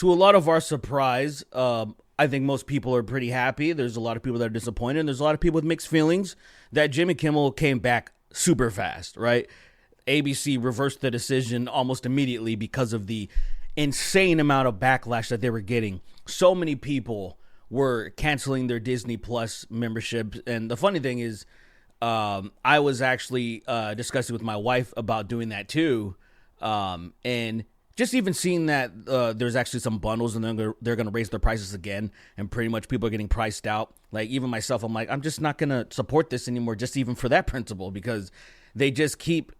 to a lot of our surprise, I think most people are pretty happy. There's a lot of people that are disappointed. And there's a lot of people with mixed feelings that Jimmy Kimmel came back super fast, right? ABC reversed the decision almost immediately because of the insane amount of backlash that they were getting. So many people were canceling their Disney Plus membership. And the funny thing is, I was actually discussing with my wife about doing that too. And just even seeing that there's actually some bundles and they're going to raise their prices again. And pretty much people are getting priced out. Like even myself, I'm like, I'm just not going to support this anymore, just even for that principle, because they just keep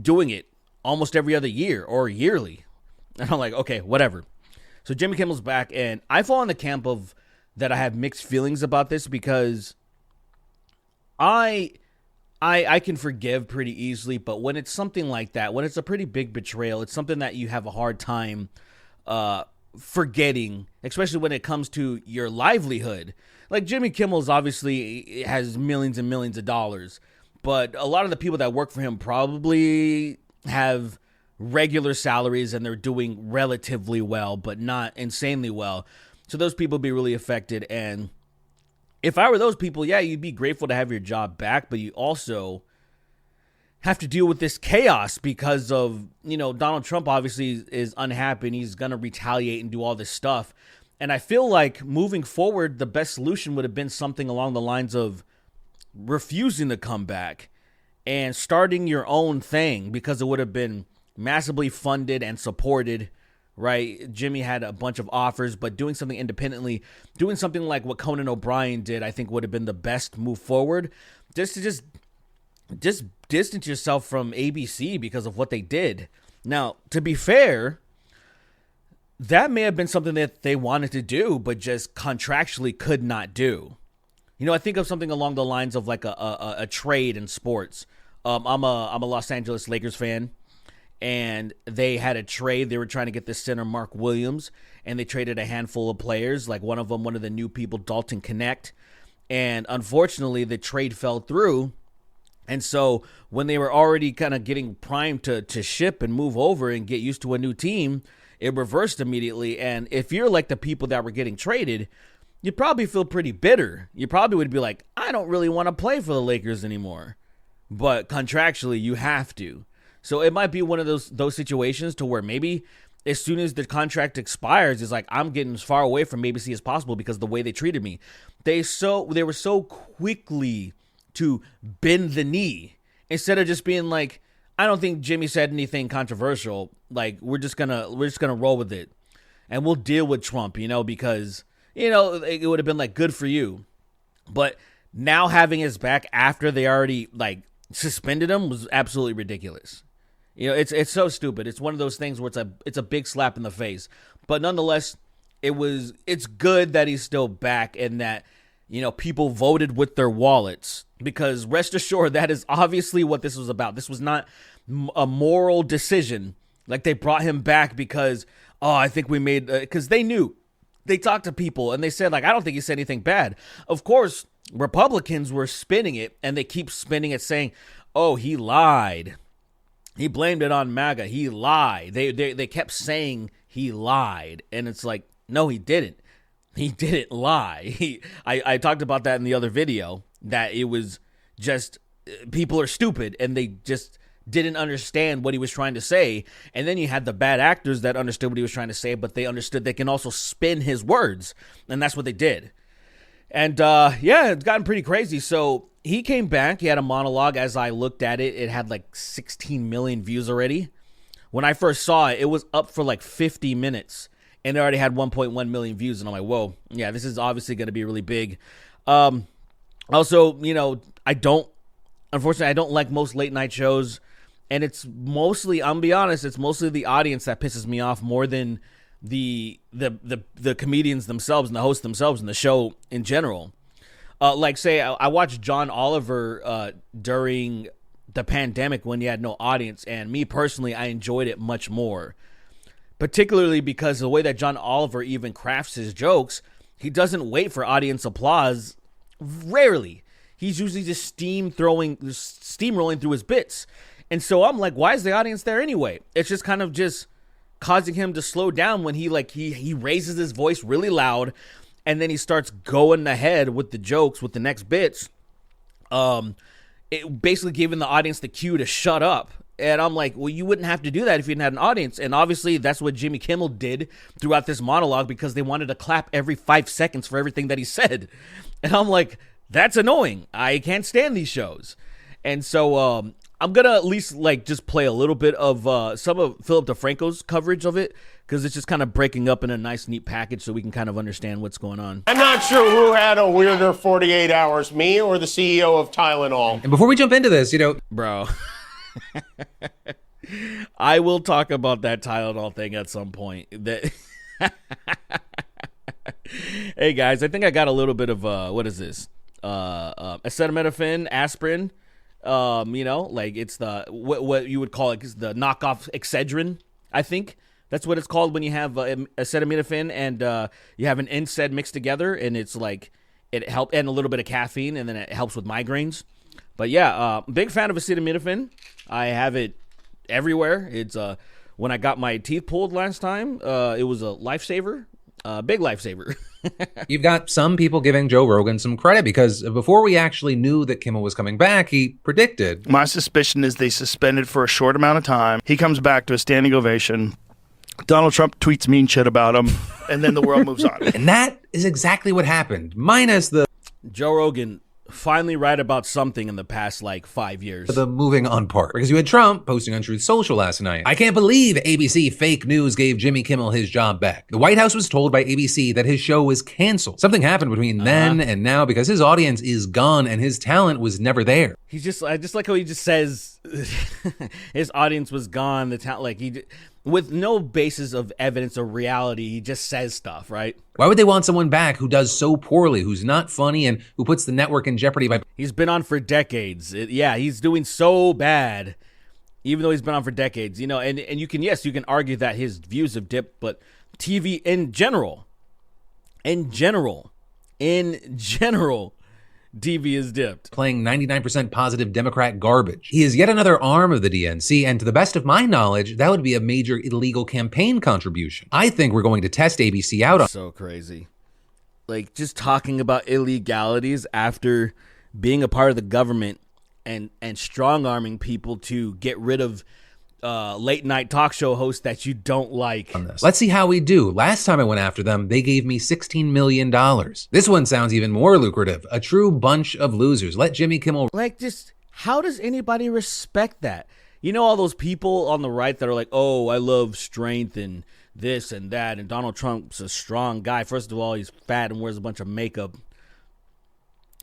doing it almost every other year or yearly. And I'm like, okay, whatever. So Jimmy Kimmel's back, and I fall in the camp of that I have mixed feelings about this because I can forgive pretty easily, but when it's something like that, when it's a pretty big betrayal, it's something that you have a hard time forgetting, especially when it comes to your livelihood. Like Jimmy Kimmel's obviously has millions and millions of dollars, but a lot of the people that work for him probably have regular salaries and they're doing relatively well, but not insanely well. So those people be really affected. And if I were those people, yeah, you'd be grateful to have your job back, but you also have to deal with this chaos because of, Donald Trump obviously is unhappy and he's going to retaliate and do all this stuff. And I feel like moving forward, the best solution would have been something along the lines of refusing to come back and starting your own thing, because it would have been massively funded and supported, right? Jimmy had a bunch of offers, but doing something independently, doing something like what Conan O'Brien did, I think would have been the best move forward. Just to distance yourself from ABC because of what they did. Now, to be fair, that may have been something that they wanted to do, but just contractually could not do. I think of something along the lines of like a trade in sports. I'm a Los Angeles Lakers fan. And they had a trade. They were trying to get this center, Mark Williams, and they traded a handful of players, like one of the new people, Dalton Connect. And unfortunately, the trade fell through. And so when they were already kind of getting primed to ship and move over and get used to a new team, it reversed immediately. And if you're like the people that were getting traded, you probably feel pretty bitter. You probably would be like, I don't really want to play for the Lakers anymore. But contractually, you have to. So it might be one of those situations to where maybe as soon as the contract expires, it's like, I'm getting as far away from ABC as possible because of the way they treated me. They were so quickly to bend the knee instead of just being like, I don't think Jimmy said anything controversial. Like, we're just gonna roll with it, and we'll deal with Trump, because it would have been like, good for you. But now having his back after they already like suspended him was absolutely ridiculous. It's so stupid. It's one of those things where it's a big slap in the face. But nonetheless, it's good that he's still back and that, people voted with their wallets, because rest assured that is obviously what this was about. This was not a moral decision. Like they brought him back because, I think we made, because they knew. They talked to people and they said, like, I don't think he said anything bad. Of course, Republicans were spinning it, and they keep spinning it saying, oh, he lied. He blamed it on MAGA. He lied. They kept saying he lied. And it's like, no, he didn't. He didn't lie. I talked about that in the other video, that it was just people are stupid and they just didn't understand what he was trying to say. And then you had the bad actors that understood what he was trying to say, but they understood they can also spin his words. And that's what they did. And it's gotten pretty crazy. So he came back. He had a monologue. As I looked at it, it had like 16 million views already. When I first saw it, it was up for like 50 minutes. And it already had 1.1 million views. And I'm like, whoa, yeah, this is obviously going to be really big. Also, I don't like most late night shows. And it's mostly, I'm gonna be honest, it's mostly the audience that pisses me off more than the comedians themselves and the hosts themselves and the show in general. Like say I watched John Oliver during the pandemic when he had no audience, and me personally, I enjoyed it much more, particularly because the way that John Oliver even crafts his jokes, he doesn't wait for audience applause. Rarely. He's usually just steamrolling through his bits. And so I'm like, why is the audience there anyway? It's just kind of just causing him to slow down when he raises his voice really loud, and then he starts going ahead with the jokes with the next bits. It basically giving the audience the cue to shut up. And I'm like, well, you wouldn't have to do that if you didn't have an audience. And obviously that's what Jimmy Kimmel did throughout this monologue, because they wanted to clap every 5 seconds for everything that he said. And I'm like, that's annoying. I can't stand these shows. And so I'm going to at least just play a little bit of some of Philip DeFranco's coverage of it, because it's just kind of breaking up in a nice, neat package so we can kind of understand what's going on. I'm not sure who had a weirder 48 hours, me or the CEO of Tylenol. And before we jump into this, Bro, I will talk about that Tylenol thing at some point. Hey guys, I think I got a little bit of what is this? Acetaminophen, aspirin. It's the what you would call it, the knockoff Excedrin. I think that's what it's called when you have acetaminophen and you have an NSAID mixed together, and it's like it helps, and a little bit of caffeine, and then it helps with migraines. But yeah, big fan of acetaminophen. I have it everywhere. It's when I got my teeth pulled last time, it was a lifesaver, big lifesaver. You've got some people giving Joe Rogan some credit, because before we actually knew that Kimmel was coming back, he predicted. My suspicion is they suspended for a short amount of time. He comes back to a standing ovation. Donald Trump tweets mean shit about him, and then the world moves on. And that is exactly what happened, minus the Joe Rogan finally right about something in the past 5 years. The moving on part, because you had Trump posting on Truth Social last night. I can't believe ABC fake news gave Jimmy Kimmel his job back. The White House was told by ABC that his show was canceled. Something happened between then and now, because his audience is gone and his talent was never there. I just like how he just says his audience was gone. The talent, with no basis of evidence or reality, he just says stuff, right? Why would they want someone back who does so poorly, who's not funny, and who puts the network in jeopardy by... He's been on for decades. He's doing so bad, even though he's been on for decades. And you can argue that his views have dipped, but TV in general, TV is dipped. Playing 99% positive Democrat garbage. He is yet another arm of the DNC, and to the best of my knowledge, that would be a major illegal campaign contribution. I think we're going to test ABC out on... So crazy. Just talking about illegalities after being a part of the government and strong-arming people to get rid of late-night talk show hosts that you don't like. Let's see how we do. Last time I went after them, they gave me $16 million. This one sounds even more lucrative. A true bunch of losers. Let Jimmy Kimmel... just how does anybody respect that? All those people on the right that are like, oh, I love strength and this and that, and Donald Trump's a strong guy. First of all, he's fat and wears a bunch of makeup.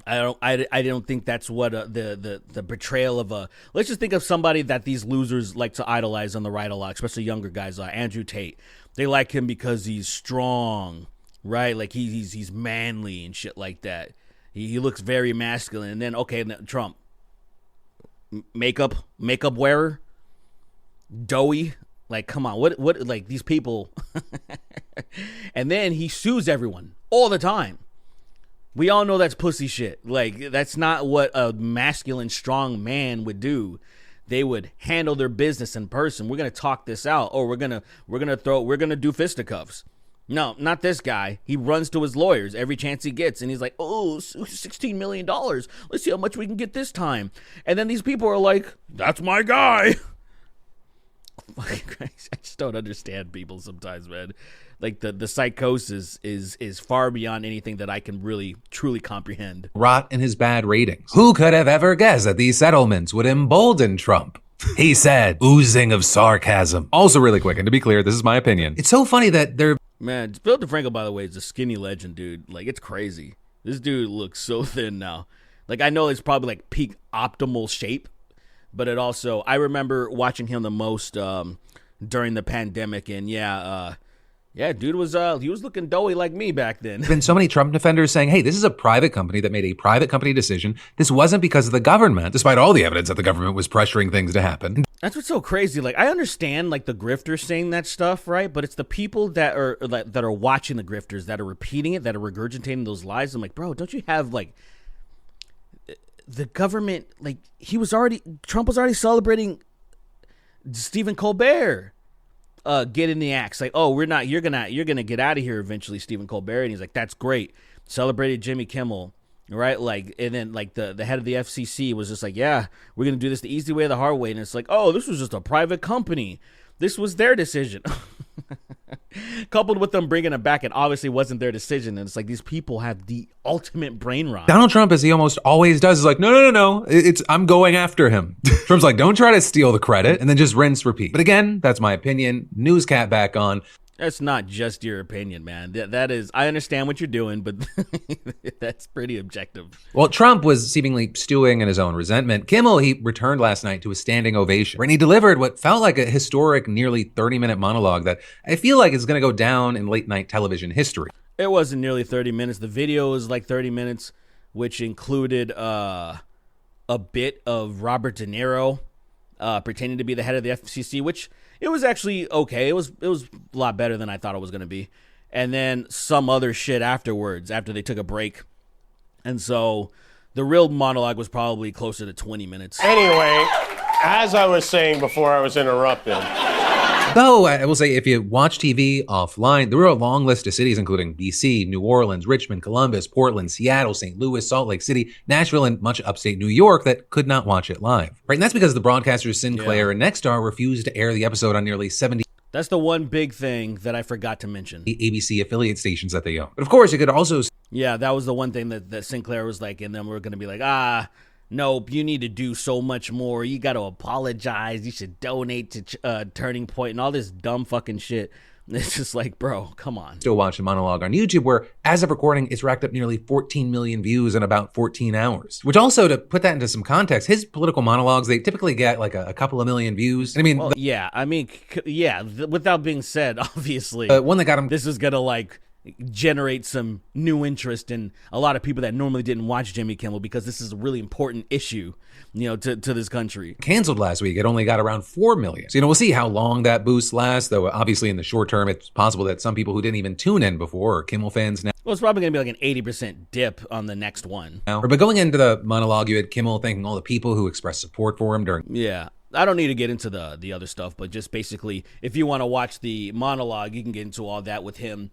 I don't think that's what the betrayal of a... Let's just think of somebody that these losers like to idolize on the right a lot, especially younger guys. Andrew Tate. They like him because he's strong, right? He's manly and shit like that. He looks very masculine. And then Trump, makeup wearer, doughy. Come on, what these people. And then he sues everyone all the time. We all know that's pussy shit. That's not what a masculine, strong man would do. They would handle their business in person. We're gonna talk this out, or we're gonna do fisticuffs. No, not this guy. He runs to his lawyers every chance he gets, and he's like, "Oh, $16 million. Let's see how much we can get this time." And then these people are like, "That's my guy." I just don't understand people sometimes, man. The psychosis is far beyond anything that I can really, truly comprehend. Rot in his bad ratings. Who could have ever guessed that these settlements would embolden Trump? He said, oozing of sarcasm. Also really quick, and to be clear, this is my opinion. It's so funny that they're... Man, Phil DeFranco, by the way, is a skinny legend, dude. It's crazy. This dude looks so thin now. I know it's probably peak optimal shape, but it also... I remember watching him the most during the pandemic, and yeah, dude was looking doughy like me back then. There's been so many Trump defenders saying, hey, this is a private company that made a private company decision. This wasn't because of the government, despite all the evidence that the government was pressuring things to happen. That's what's so crazy. I understand the grifters saying that stuff, right? But it's the people that are watching the grifters, that are repeating it, that are regurgitating those lies. I'm like, bro, don't you have the government? Trump was already celebrating Stephen Colbert. get in the axe. Like, oh, you're gonna get out of here eventually, Stephen Colbert. And he's like, that's great. Celebrated Jimmy Kimmel, right? Like, and then like the head of the FCC was just like, yeah, we're gonna do this the easy way or the hard way. And it's like, oh, this was just a private company. This was their decision. Coupled with them bringing it back, it obviously wasn't their decision. And it's like, these people have the ultimate brain rot. Donald Trump, as he almost always does, is like, no. I'm going after him. Trump's like, don't try to steal the credit, and then just rinse, repeat. But again, that's my opinion. Newscat back on. That's not just your opinion, man. That is, I understand what you're doing, but that's pretty objective. Well, Trump was seemingly stewing in his own resentment. Kimmel, he returned last night to a standing ovation, and he delivered what felt like a historic, nearly 30-minute monologue that I feel like is going to go down in late-night television history. It wasn't nearly 30 minutes. The video was like 30 minutes, which included a bit of Robert De Niro pretending to be the head of the FCC, which it was actually okay. It was a lot better than I thought it was going to be. And then some other shit afterwards, after they took a break. And so the real monologue was probably closer to 20 minutes. Anyway, as I was saying before I was interrupted. Though, I will say, if you watch TV offline, there were a long list of cities, including DC, New Orleans, Richmond, Columbus, Portland, Seattle, St. Louis, Salt Lake City, Nashville, and much upstate New York that could not watch it live. Right, and that's because the broadcasters Sinclair and Nexstar refused to air the episode on nearly 70 That's the one big thing that I forgot to mention. the ABC affiliate stations that they own. But of course, you could also Yeah, that was the one thing that Sinclair was like, and then we're going to be like, nope, you need to do so much more. You got to apologize. You should donate to Turning Point and all this dumb fucking shit. It's just like, bro, come on. still watch the monologue on YouTube where, as of recording, it's racked up nearly 14 million views in about 14 hours. Which also, to put that into some context, his political monologues, they typically get like a couple of million views. I mean, Well, without being said, obviously, one that got him this is going to like generate some new interest in a lot of people that normally didn't watch Jimmy Kimmel, because this is a really important issue, to this country. canceled last week, it only got around 4 million. So, we'll see how long that boost lasts, though obviously in the short term, it's possible that some people who didn't even tune in before are Kimmel fans now. Well, it's probably going to be like an 80% dip on the next one. But going into the monologue, you had Kimmel thanking all the people who expressed support for him during. Yeah. I don't need to get into the other stuff, but just basically, if you want to watch the monologue, you can get into all that with him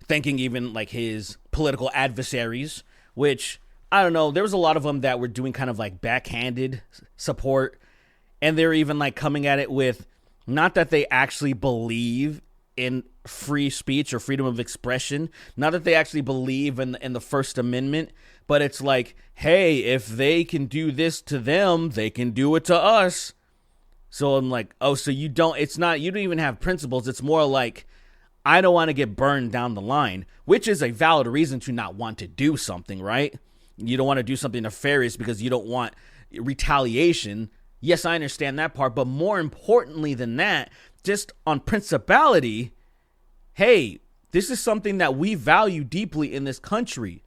thanking even like his political adversaries, which I don't know. There was a lot of them that were doing kind of like backhanded support, and they're even like coming at it with not that they actually believe in free speech or freedom of expression, not that they actually believe in the First Amendment, but it's like, hey, if they can do this to them, they can do it to us. So I'm like, oh, so you don't even have principles. It's more like, I don't want to get burned down the line, which is a valid reason to not want to do something, right? You don't want to do something nefarious because you don't want retaliation. Yes, I understand that part, but more importantly than that, just on principality, hey, this is something that we value deeply in this country.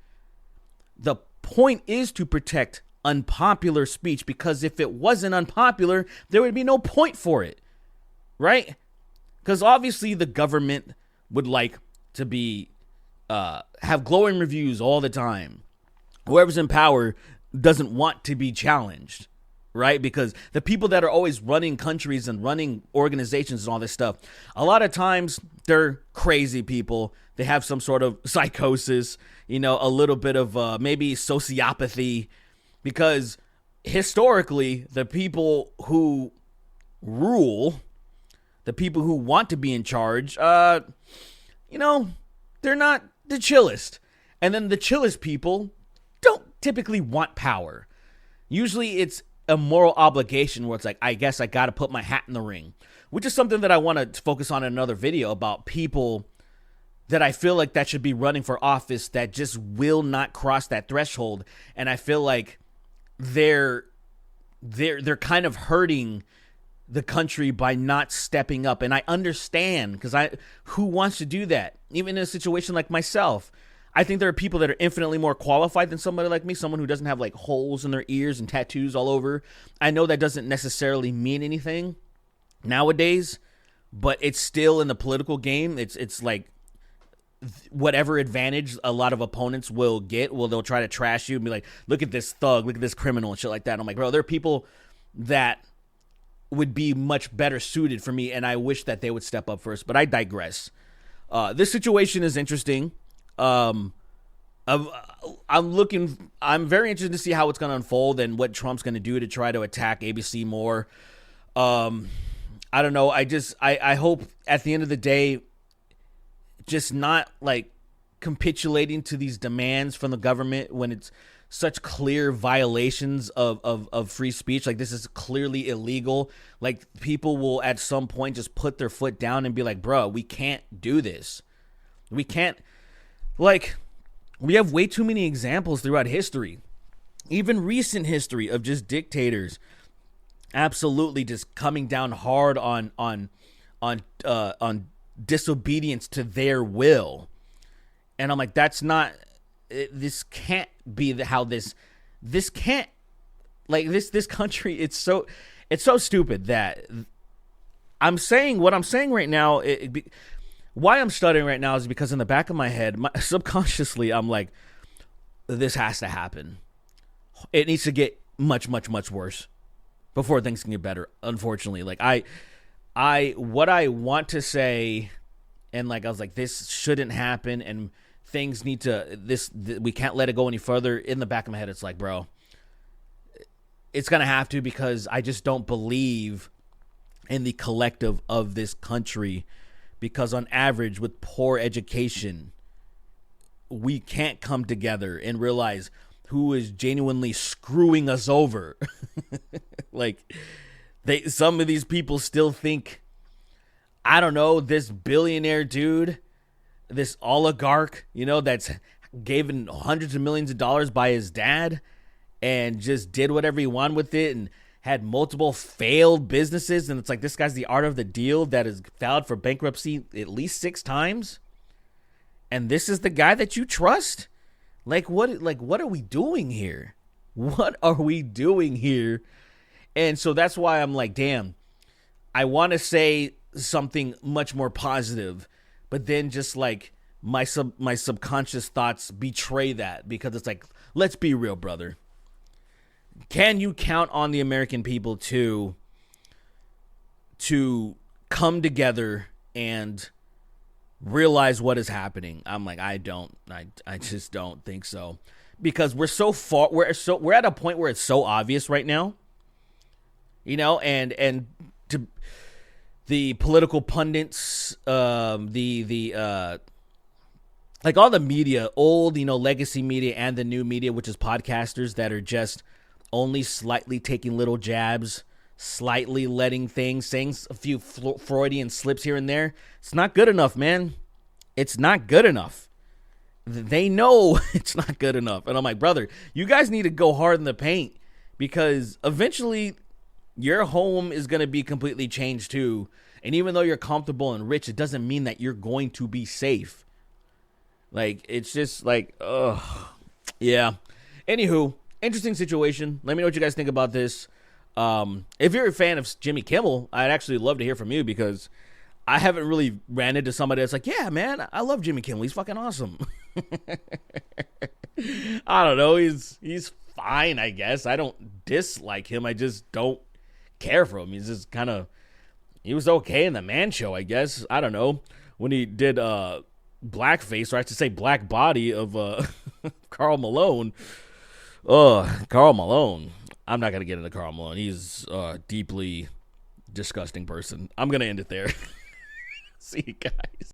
The point is to protect unpopular speech, because if it wasn't unpopular, there would be no point for it, right? Because obviously the government would like to be have glowing reviews all the time. Whoever's in power doesn't want to be challenged, right? Because the people that are always running countries and running organizations and all this stuff, a lot of times they're crazy people. They have some sort of psychosis, a little bit of maybe sociopathy, because historically the people who rule, the people who want to be in charge, they're not the chillest. And then the chillest people don't typically want power. Usually it's a moral obligation where it's like, I guess I got to put my hat in the ring, which is something that I want to focus on in another video about people that I feel like that should be running for office that just will not cross that threshold. And I feel like they're kind of hurting the country by not stepping up. And I understand, because who wants to do that? Even in a situation like myself, I think there are people that are infinitely more qualified than somebody like me, someone who doesn't have like holes in their ears and tattoos all over. I know that doesn't necessarily mean anything nowadays, but it's still in the political game. It's like whatever advantage a lot of opponents will get, they'll try to trash you and be like, look at this thug, look at this criminal and shit like that. And I'm like, bro, there are people that would be much better suited for me, and I wish that they would step up first. But I digress. This situation is interesting. I'm very interested to see how it's going to unfold and what Trump's going to do to try to attack ABC more. I don't know. I hope at the end of the day, just not like capitulating to these demands from the government when it's such clear violations of free speech. Like, this is clearly illegal. Like, people will at some point just put their foot down and be like, bro, we can't do this. We can't, like, we have way too many examples throughout history, even recent history, of just dictators absolutely just coming down hard on disobedience to their will. And I'm like, that's not, this can't be how this can't, like, this country, it's so stupid that I'm saying what I'm saying right now. Why I'm stuttering right now is because in the back of my head, subconsciously, I'm like, this has to happen. It needs to get much, much, much worse before things can get better. Unfortunately, like what I want to say, and like I was like, this shouldn't happen, and things need to we can't let it go any further. In the back of my head, it's like, bro, it's gonna have to, because I just don't believe in the collective of this country. Because on average, with poor education, we can't come together and realize who is genuinely screwing us over. Like, some of these people still think, I don't know, this billionaire dude, this oligarch, that's given hundreds of millions of dollars by his dad and just did whatever he wanted with it and had multiple failed businesses, and it's like, this guy's the art of the deal that has filed for bankruptcy at least 6 times, and this is the guy that you trust? Like, what are we doing here? What are we doing here? And so that's why I'm like, damn, I want to say something much more positive, but then just like my subconscious thoughts betray that, because it's like, let's be real, brother. Can you count on the American people to come together and realize what is happening? I'm like, I just don't think so, because we're so far, we're at a point where it's so obvious right now, and to the political pundits, like all the media, old, legacy media and the new media, which is podcasters that are just only slightly taking little jabs, slightly letting saying a few Freudian slips here and there. It's not good enough, man. It's not good enough. They know it's not good enough. And I'm like, brother, you guys need to go hard in the paint, because eventually your home is going to be completely changed too. And even though you're comfortable and rich, it doesn't mean that you're going to be safe. Like, it's just like, ugh. Yeah. Anywho, interesting situation. Let me know what you guys think about this. If you're a fan of Jimmy Kimmel, I'd actually love to hear from you, because I haven't really ran into somebody that's like, yeah, man, I love Jimmy Kimmel. He's fucking awesome. I don't know. He's fine, I guess. I don't dislike him. I just don't care for him. He's just he was okay in the Man Show, I guess. I don't know. When he did blackface, or I have to say black body of Karl Malone. Karl Malone. I'm not going to get into Karl Malone. He's a deeply disgusting person. I'm going to end it there. See you guys.